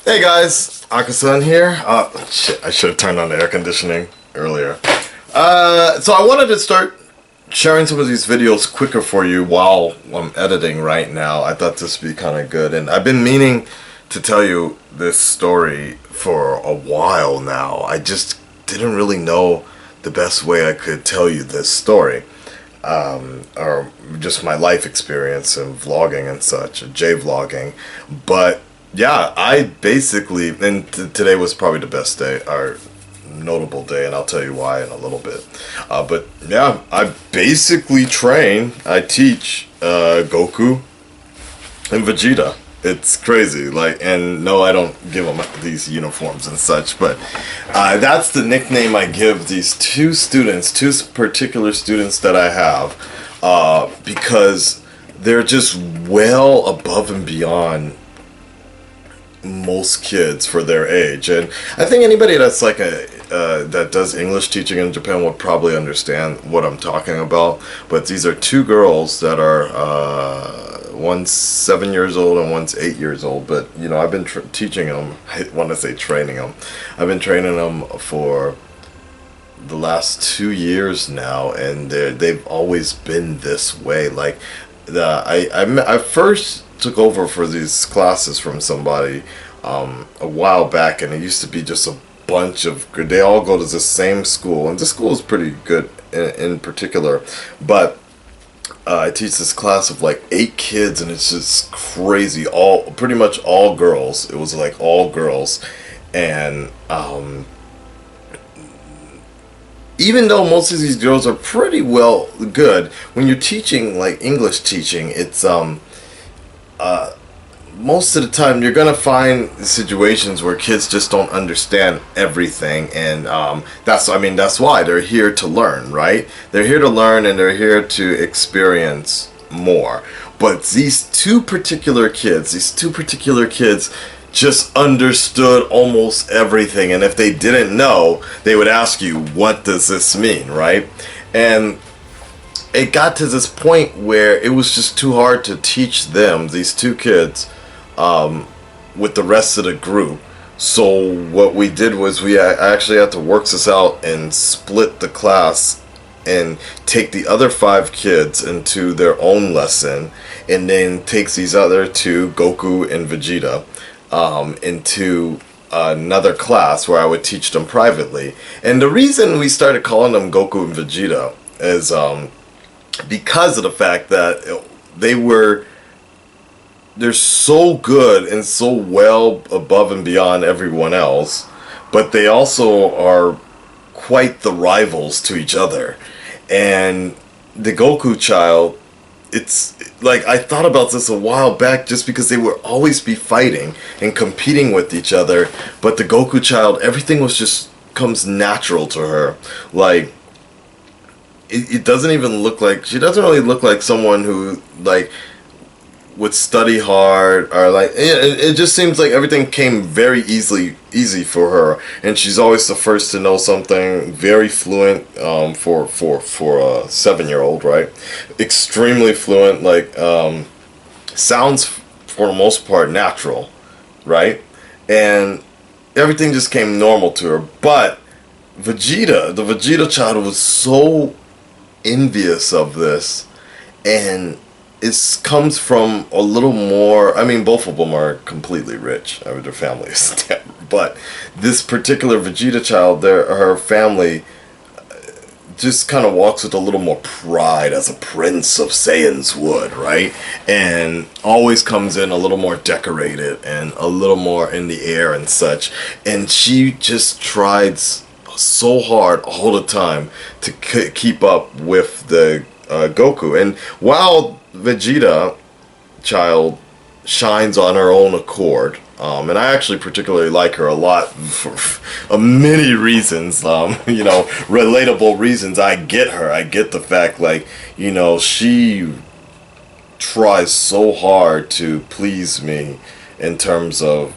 Hey guys, Akasan here. Shit, I should have turned on the air conditioning earlier. So I wanted to start sharing some of these videos quicker for you while I'm editing right now. I thought this would be kind of good, and I've been meaning to tell you this story for a while now. I just didn't really know the best way I could tell you this story. Or just my life experience and vlogging and such, J-vlogging. But yeah, I basically, and today was probably the best day, or notable day, and I'll tell you why in a little bit. But yeah, I basically I teach Goku and Vegeta. It's crazy, and no, I don't give them these uniforms and such, but that's the nickname I give these two particular students that I have, because they're just well above and beyond most kids for their age. And I think anybody that's that does English teaching in Japan would probably understand what I'm talking about. But these are two girls that are one's 7 years old and one's 8 years old. But you know, I've been teaching them. I want to say training them. I've been training them for the last 2 years now, and they've always been this way. I first took over for these classes from somebody a while back, and it used to be just a bunch of, they all go to the same school, and the school is pretty good in particular, but I teach this class of 8 kids, and it's just crazy, pretty much all girls. It was all girls, and even though most of these girls are pretty well good, when you're teaching English teaching, it's most of the time you're gonna find situations where kids just don't understand everything, and that's why they're here to learn, right? They're here to learn, and they're here to experience more. But these two particular kids just understood almost everything, and if they didn't know, they would ask you, what does this mean, right? And it got to this point where it was just too hard to teach them, these two kids, with the rest of the group. So what we did was we actually had to work this out and split the class and take the other 5 kids into their own lesson, and then takes these other two, Goku and Vegeta, into another class where I would teach them privately. And the reason we started calling them Goku and Vegeta is because of the fact that they're so good and so well above and beyond everyone else, but they also are quite the rivals to each other. And the Goku child, it's I thought about this a while back, just because they would always be fighting and competing with each other, but the Goku child, everything comes natural to her. It doesn't even look like, she doesn't really look like someone who would study hard, or it just seems like everything came very easy for her, and she's always the first to know something. Very fluent, for a 7-year-old, right? Extremely fluent, sounds for the most part natural, right? And everything just came normal to her. But the Vegeta child was so envious of this, and it comes from a little more, both of them are completely rich. Their family is dead. But this particular Vegeta child, her family just kind of walks with a little more pride, as a prince of Saiyans would, right? And always comes in a little more decorated and a little more in the air and such. And she just tried so hard all the time to keep up with the Goku. And while Vegeta child shines on her own accord, and I actually particularly like her a lot for many reasons, relatable reasons. I get her. I get the fact, she tries so hard to please me in terms of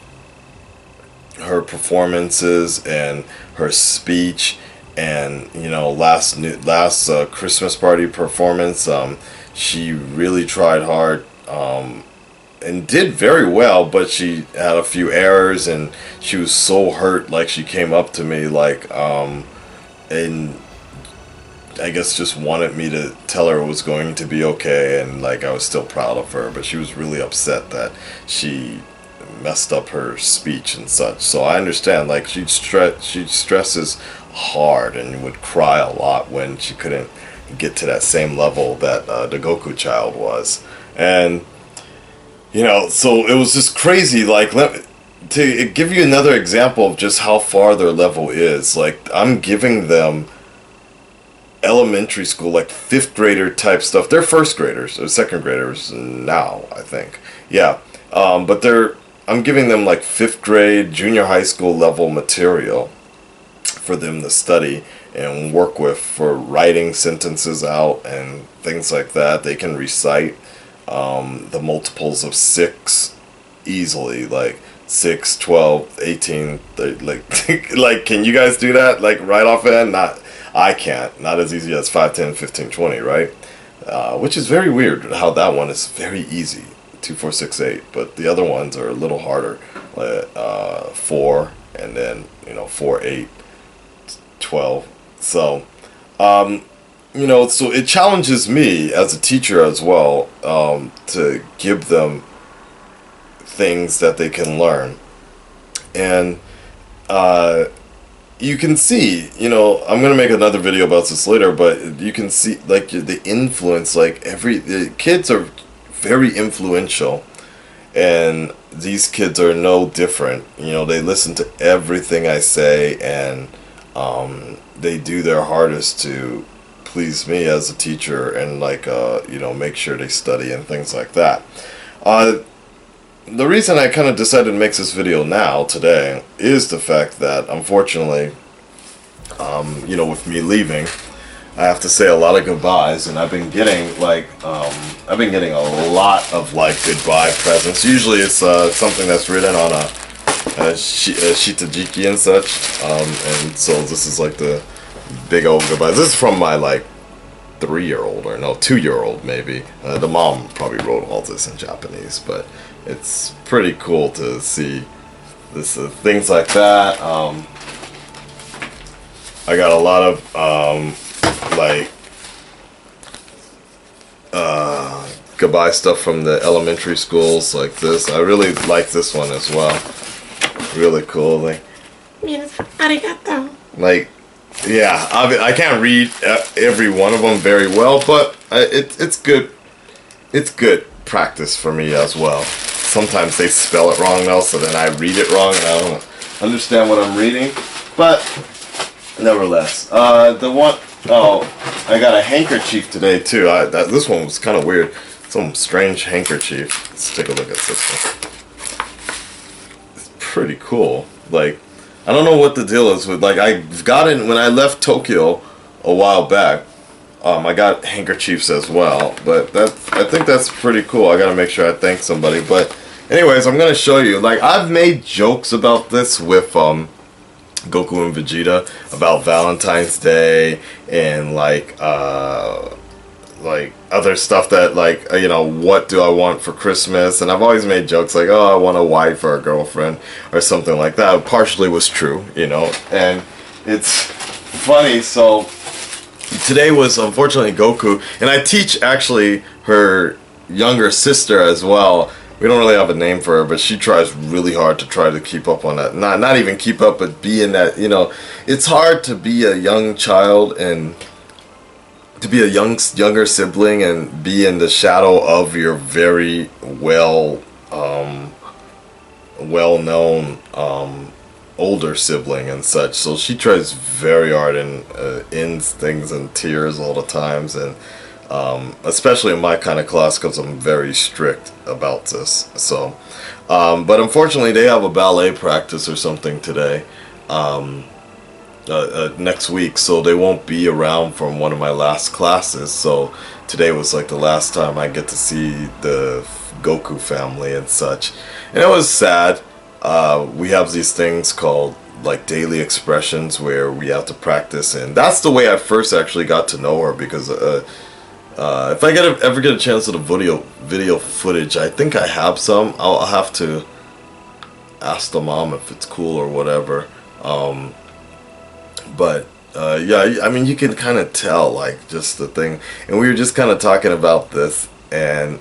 her performances and her speech. And last Christmas party performance, she really tried hard and did very well, but she had a few errors, and she was so hurt. Like, she came up to me, like, and I guess just wanted me to tell her it was going to be okay, and like I was still proud of her, but she was really upset that she messed up her speech and such. So I understand, like, she stresses hard and would cry a lot when she couldn't get to that same level that the Goku child was. And you know, so it was just crazy. Like, to give you another example of just how far their level is, like, I'm giving them elementary school, like 5th grader type stuff. They're 1st graders or 2nd graders now, I think. Yeah. But I'm giving them like 5th grade, junior high school level material for them to study and work with for writing sentences out and things like that. They can recite the multiples of 6 easily, like 6, 12, 18, like, like, can you guys do that, like, right offhand? I can't. Not as easy as 5, 10, 15, 20, right? Which is very weird how that one is very easy, 2, 4, 6, 8, but the other ones are a little harder, 4, and then, 4, 8, 12. So, so it challenges me as a teacher as well, to give them things that they can learn. And you can see, I'm going to make another video about this later, but you can see, like, the influence, like, the kids are very influential, and these kids are no different. They listen to everything I say, and they do their hardest to please me as a teacher, and, like, make sure they study and things like that. The reason I kind of decided to make this video now, today, is the fact that, unfortunately, with me leaving, I have to say a lot of goodbyes, and I've been getting, like, a lot of, like, goodbye presents. Usually it's something that's written on a shitajiki and such, and so this is, like, the big old goodbyes. This is from my, like, 3-year-old, or no, 2-year-old maybe. The mom probably wrote all this in Japanese, but it's pretty cool to see this, things like that. I got a lot of goodbye stuff from the elementary schools, like this. I really like this one as well. Really cool. Like, arigato. Like, yeah, I can't read every one of them very well, but it's good. It's good practice for me as well. Sometimes they spell it wrong though, so then I read it wrong and I don't understand what I'm reading. But nevertheless, I got a handkerchief today too. This one was kind of weird. Some strange handkerchief. Let's take a look at this one. It's pretty cool. Like, I don't know what the deal is with, like, I've gotten, when I left Tokyo a while back, I got handkerchiefs as well, but I think that's pretty cool. I gotta make sure I thank somebody. But anyways, I'm gonna show you, like, I've made jokes about this with Goku and Vegeta about Valentine's Day and like other stuff that, like, what do I want for Christmas, and I've always made jokes like, oh, I want a wife or a girlfriend or something like that. It partially was true, and it's funny. So today was unfortunately Goku, and I teach actually her younger sister as well. We don't really have a name for her, but she tries really hard to try to keep up on that. Not even keep up, but be in that, it's hard to be a young child and to be a younger sibling and be in the shadow of your very well-known older sibling and such. So she tries very hard and ends things in tears all the times, and especially in my kind of class, because I'm very strict about this. So, but unfortunately, they have a ballet practice or something today, next week, so they won't be around from one of my last classes. So today was like the last time I get to see the Goku family and such, and it was sad. We have these things called like daily expressions where we have to practice, and that's the way I first actually got to know her, because If I ever get a chance at a video footage, I think I have some. I'll have to ask the mom if it's cool or whatever. But yeah, I mean, you can kind of tell, like, just the thing. And we were just kind of talking about this, and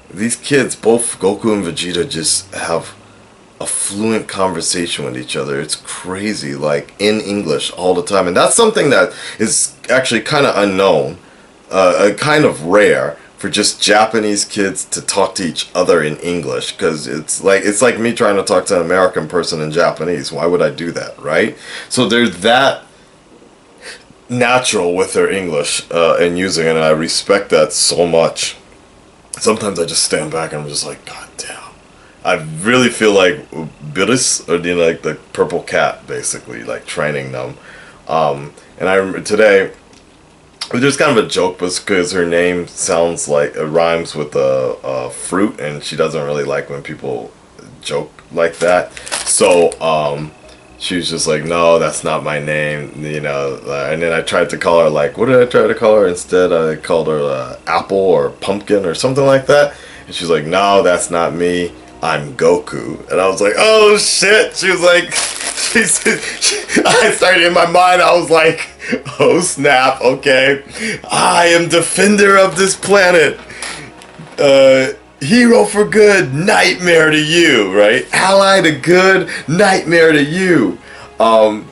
these kids, both Goku and Vegeta, just have a fluent conversation with each other. It's crazy, like, in English all the time. And that's something that is actually kind of unknown, kind of rare for just Japanese kids to talk to each other in English, because it's like me trying to talk to an American person in Japanese. Why would I do that, right? So they're that natural with their English and using it, and I respect that so much. Sometimes I just stand back and I'm just like, God damn. I really feel like Biris, or like the purple cat, basically, like training them. And I remember today, there's kind of a joke, but because her name sounds like it rhymes with a fruit, and she doesn't really like when people joke like that. So she was just like, no, that's not my name, you know. And then I tried to call her, like, what did I try to call her instead? I called her apple or pumpkin or something like that. And she's like, no, that's not me. I'm Goku. And I was like, oh shit. She was like, I started in my mind, I was like, oh snap, okay. I am defender of this planet. Hero for good, nightmare to you, right? Ally to good, nightmare to you. I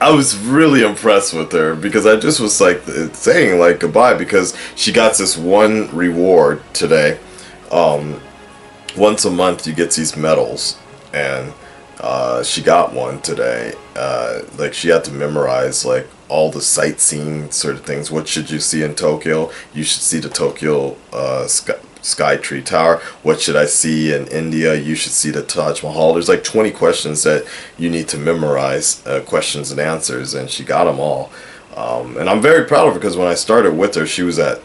was really impressed with her because I just was like saying like goodbye, because she got this one reward today. Once a month you get these medals, and she got one today. Like, she had to memorize like all the sightseeing sort of things. What should you see in Tokyo? You should see the Tokyo Sky Tree Tower. What should I see in India? You should see the Taj Mahal. There's like 20 questions that you need to memorize, questions and answers, and she got them all. And I'm very proud of her, because when I started with her, she was at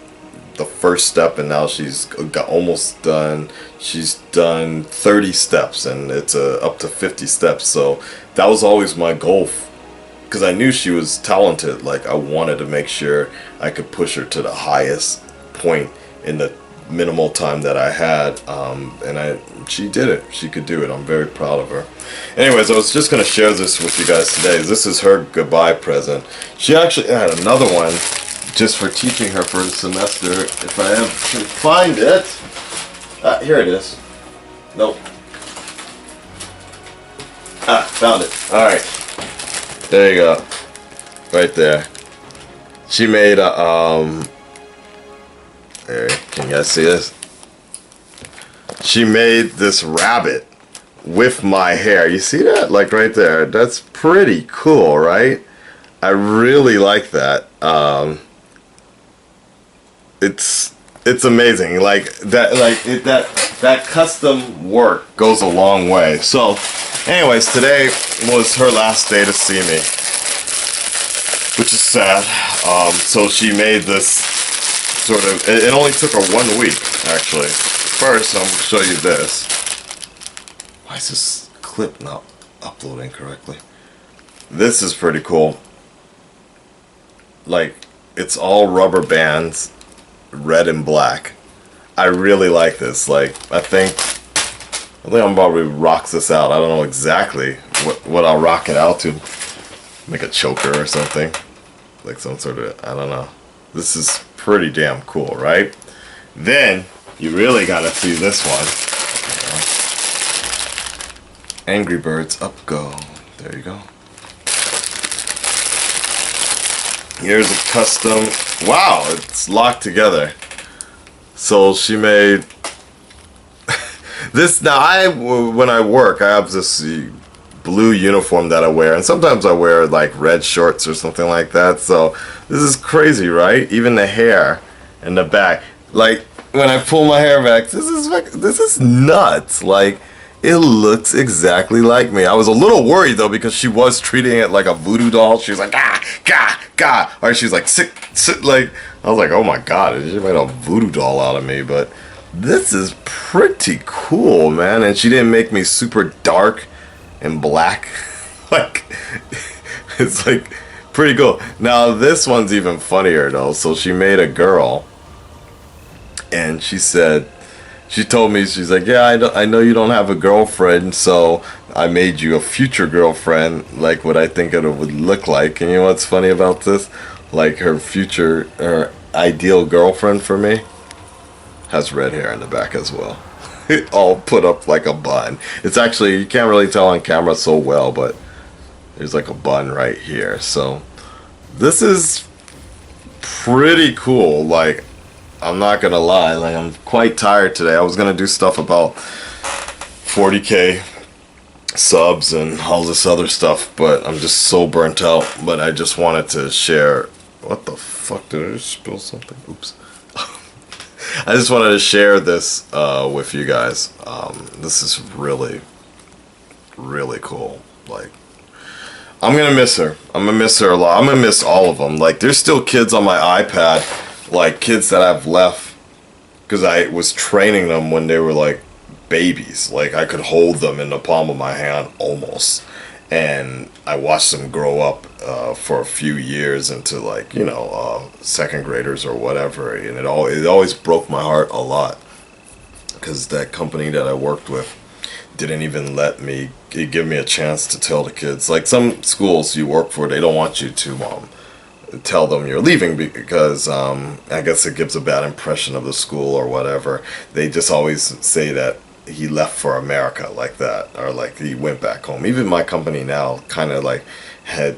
the first step, and now she's almost done. She's done 30 steps, and it's up to 50 steps. So that was always my goal, because I knew she was talented. Like, I wanted to make sure I could push her to the highest point in the minimal time that I had, and she did it. She could do it. I'm very proud of her. Anyways, I was just going to share this with you guys today. This is her goodbye present. She actually had another one just for teaching her for the semester. If I can find it. Here it is. Nope. Found it. Alright. There you go. Right there. She made a, there, can you guys see this? She made this rabbit with my hair. You see that? Like right there. That's pretty cool, right? I really like that. It's amazing. Like that custom work goes a long way. So, anyways, today was her last day to see me, which is sad. So she made this sort of. It only took her 1 week, actually. First, I'm gonna show you this. Why is this clip not uploading correctly? This is pretty cool. Like, it's all rubber bands, red and black. I really like this. Like, I think I'm about to rock this out. I don't know exactly what I'll rock it out to. Make a choker or something. Like some sort of, I don't know. This is pretty damn cool, right? Then, you really gotta see this one. Angry Birds, up go. There you go. Here's a custom. Wow, it's locked together. So she made this. Now, when I work, I have this blue uniform that I wear, and sometimes I wear like red shorts or something like that. So this is crazy, right? Even the hair and the back. Like, when I pull my hair back, this is nuts. Like, it looks exactly like me. I was a little worried though, because she was treating it like a voodoo doll. She was like, gah, or she was like, sit. Like, I was like, oh my god, she made a voodoo doll out of me. But this is pretty cool, man. And she didn't make me super dark and black. Like, it's like pretty cool. Now this one's even funnier though. So she made a girl, and she told me, she's like, yeah, I know you don't have a girlfriend, so I made you a future girlfriend, like what I think it would look like. And you know what's funny about this? Like her ideal girlfriend for me has red hair in the back as well. All put up like a bun. It's actually, you can't really tell on camera so well, but there's like a bun right here. So this is pretty cool. Like, I'm not gonna lie, like I'm quite tired today. I was gonna do stuff about 40K subs and all this other stuff, but I'm just so burnt out. But I just wanted to share. What the fuck, did I just spill something? Oops. I just wanted to share this with you guys. This is really, really cool. Like, I'm gonna miss her. I'm gonna miss her a lot. I'm gonna miss all of them. Like, there's still kids on my iPad, like kids that I've left because I was training them when they were like babies. Like, I could hold them in the palm of my hand almost, and I watched them grow up for a few years into, like, you know, second graders or whatever, and it always broke my heart a lot because that company that I worked with didn't even let me give me a chance to tell the kids. Like, some schools you work for, they don't want you to tell them you're leaving because I guess it gives a bad impression of the school or whatever. They just always say that he left for America, like that, or like he went back home. Even my company now kind of like had,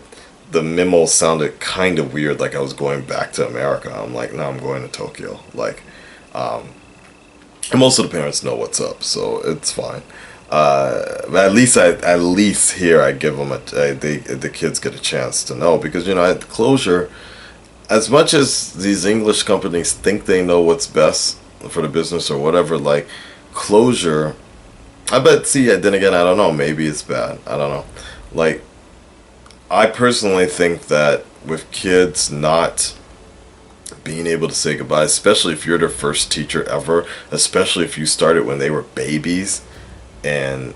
the memo sounded kind of weird, like I was going back to America. I'm like, no, I'm going to Tokyo. Like, and most of the parents know what's up, so it's fine. But at least here I give them the kids get a chance to know, because, you know, at closure, as much as these English companies think they know what's best for the business or whatever, like, closure, I bet, see, then again, I don't know, maybe it's bad, I don't know. Like, I personally think that with kids not being able to say goodbye, especially if you're their first teacher ever, especially if you started when they were babies, and,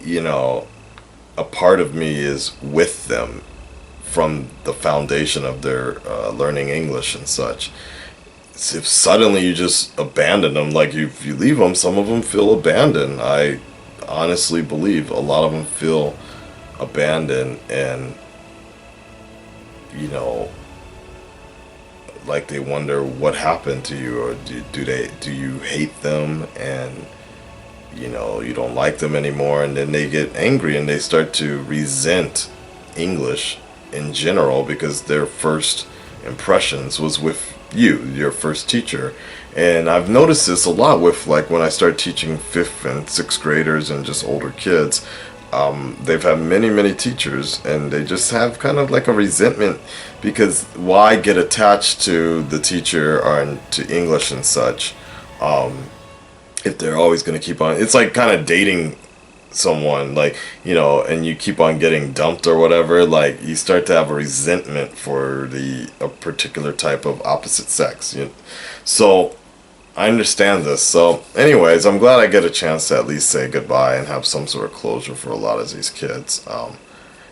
you know, a part of me is with them from the foundation of their learning English and such. If suddenly you just abandon them, like if you leave them, some of them feel abandoned. I honestly believe a lot of them feel abandoned, and, you know, like they wonder what happened to you, or do you hate them, and, you know, you don't like them anymore, and then they get angry and they start to resent English in general because their first impressions was with you, your first teacher. And I've noticed this a lot with, like, when I start teaching 5th and 6th graders and just older kids. They've had many teachers, and they just have kind of like a resentment, because why get attached to the teacher or to English and such if they're always going to keep on. It's like kind of dating someone, like, you know, and you keep on getting dumped or whatever. Like, you start to have a resentment for a particular type of opposite sex, you know? So I understand this. So anyways, I'm glad I get a chance to at least say goodbye and have some sort of closure for a lot of these kids.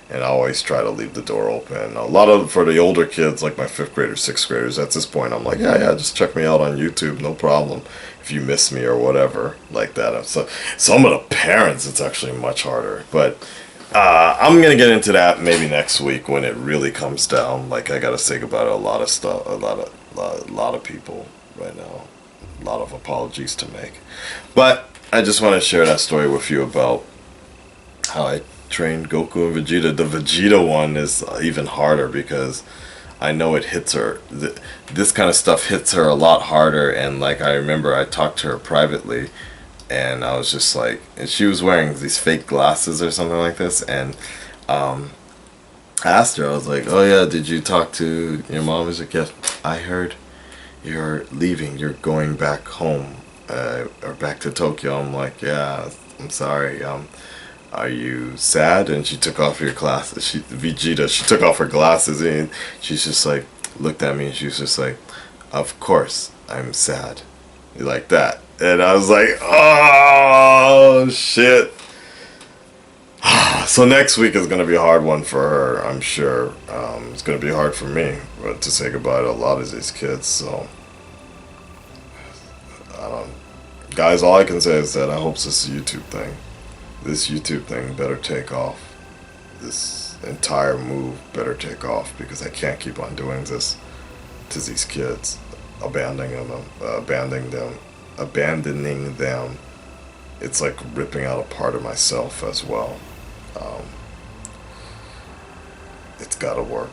And I always try to leave the door open. A lot of, for the older kids, like my 5th graders, 6th graders, at this point, I'm like, yeah, just check me out on YouTube, no problem. If you miss me or whatever, like that. So some of the parents, it's actually much harder. But I'm gonna get into that maybe next week when it really comes down. Like, I gotta say goodbye to a lot of stuff, a lot of people right now. A lot of apologies to make. But I just want to share that story with you about how I trained Goku and Vegeta. The Vegeta one is even harder because I know it hits her. This kind of stuff hits her a lot harder. And, like, I remember I talked to her privately, and I was just like, and she was wearing these fake glasses or something like this, and I asked her, I was like, oh yeah, did you talk to your mom? She's like, yes, I heard you're leaving, you're going back home, or back to Tokyo. I'm like, yeah, I'm sorry, are you sad? And she took off her glasses. Vegeta, she took off her glasses, and she's just like, looked at me, and she was just like, of course I'm sad. Like that. And I was like, oh shit. So next week is going to be a hard one for her, I'm sure. It's going to be hard for me to say goodbye to a lot of these kids. So, guys, all I can say is that I hope this YouTube thing better take off. This entire move better take off, because I can't keep on doing this to these kids, abandoning them. It's like ripping out a part of myself as well. It's gotta work.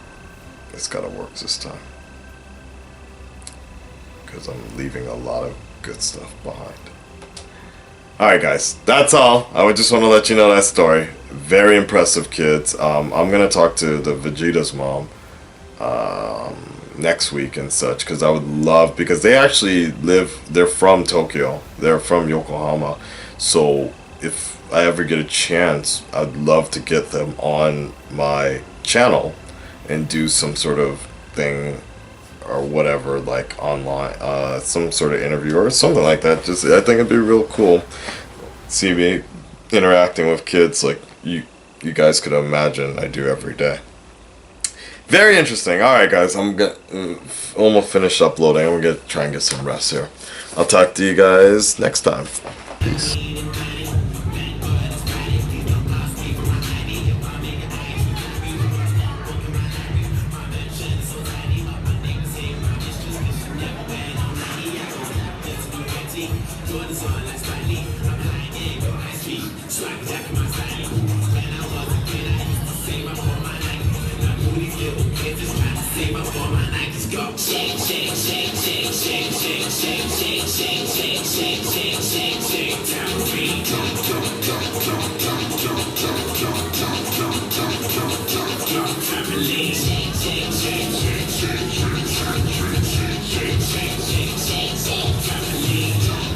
It's gotta work this time, because I'm leaving a lot of good stuff behind. Alright guys, that's all. I would just want to let you know that story. Very impressive kids. I'm going to talk to the Vegeta's mom next week and such, because I would love, because they actually they're from Tokyo. They're from Yokohama. So if I ever get a chance, I'd love to get them on my channel and do some sort of thing or whatever, like online, some sort of interview or something like that. Just, I think it'd be real cool. See me interacting with kids like you guys could imagine I do every day. Very interesting. All right, guys, I'm gonna almost finish uploading. I'm gonna try and get some rest here. I'll talk to you guys next time. Peace. Shake, shake, shake, shake, shake, shake, shake, shake, shake, shake, shake, shake, shake.